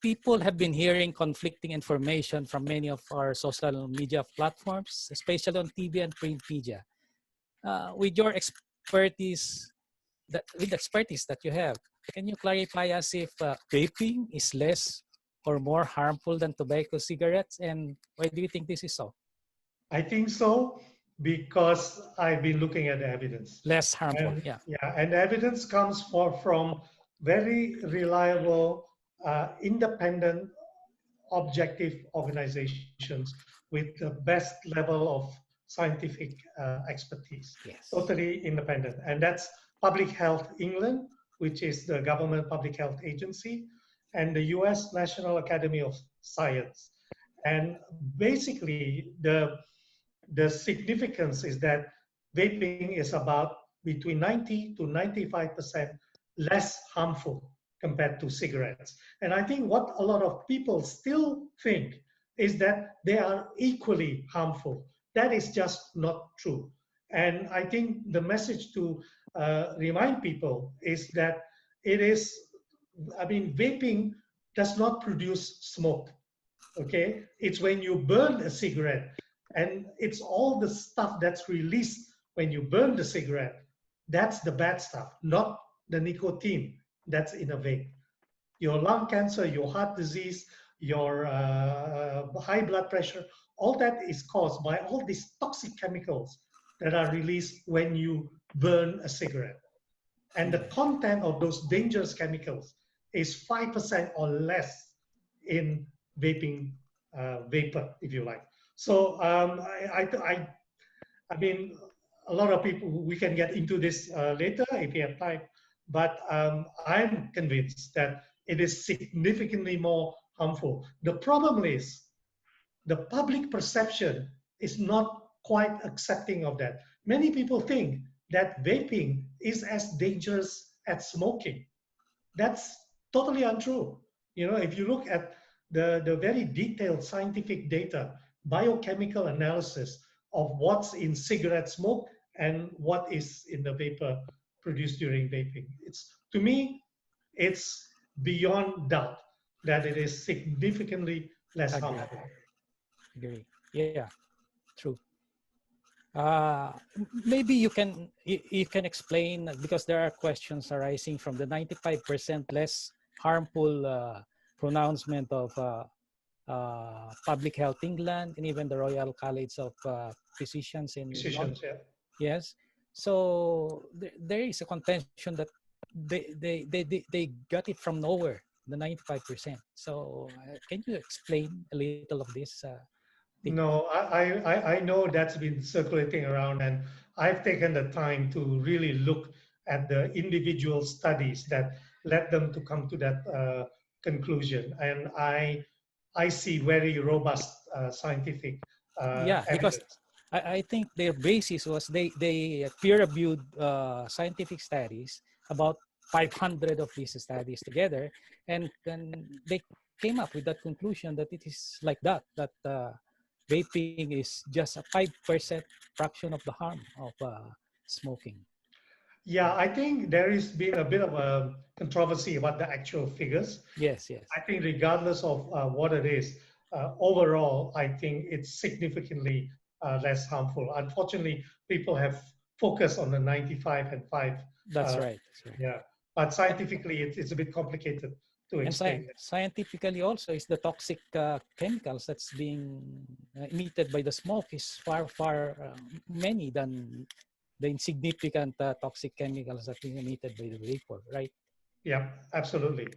people have been hearing conflicting information from many of our social media platforms, especially on TV and print media. With your expertise, with the expertise that you have, can you clarify us if vaping is less or more harmful than tobacco cigarettes, and why do you think this is so? I think so because I've been looking at the evidence. Less harmful, And yeah. yeah, and evidence comes from very reliable, independent, objective organizations with the best level of scientific expertise, Yes. totally independent. And that's Public Health England, which is the government public health agency, and the US National Academy of Science. And basically, the significance is that vaping is about between 90 to 95% less harmful compared to cigarettes. And I think what a lot of people still think is that they are equally harmful. That is just not true. And I think the message to remind people is that it is, I mean, vaping does not produce smoke. Okay, it's when you burn a cigarette, and it's all the stuff that's released when you burn the cigarette. That's the bad stuff, not the nicotine that's in a vape. Your lung cancer, your heart disease, your high blood pressure, all that is caused by all these toxic chemicals that are released when you burn a cigarette. And the content of those dangerous chemicals is 5% or less in vaping vapor, if you like. So I mean, a lot of people, we can get into this later if you have time, but I'm convinced that it is significantly more harmful. The problem is the public perception is not quite accepting of that. Many people think that vaping is as dangerous as smoking. That's totally untrue. You know, if you look at the very detailed scientific data, biochemical analysis of what's in cigarette smoke and what is in the vapor produced during vaping, it's, to me, it's beyond doubt that it is significantly less Agree. harmful. Agree. Yeah, true. Uh, Maybe you can explain, because there are questions arising from the 95% less harmful pronouncement of Public Health England and even the Royal College of Physicians in London. Decisions, yeah. Yes. So there is a contention that they got it from nowhere, the 95%. So can you explain a little of this? No, I know that's been circulating around, and I've taken the time to really look at the individual studies that led them to come to that conclusion, and I see very robust scientific Yeah, because evidence. I think their basis was they peer-reviewed scientific studies, about 500 of these studies together, and then they came up with that conclusion that it is like that vaping is just a 5% fraction of the harm of smoking. Yeah, I think there has been a bit of a controversy about the actual figures. Yes, yes. I think regardless of what it is, overall, I think it's significantly less harmful. Unfortunately, people have focused on the 95 and 5. That's right. That's right. Yeah, but scientifically, it's a bit complicated to And explain. scientifically also, is the toxic chemicals that's being emitted by the smoke is far many than the insignificant toxic chemicals that being emitted by the vapor, right? Yeah, absolutely.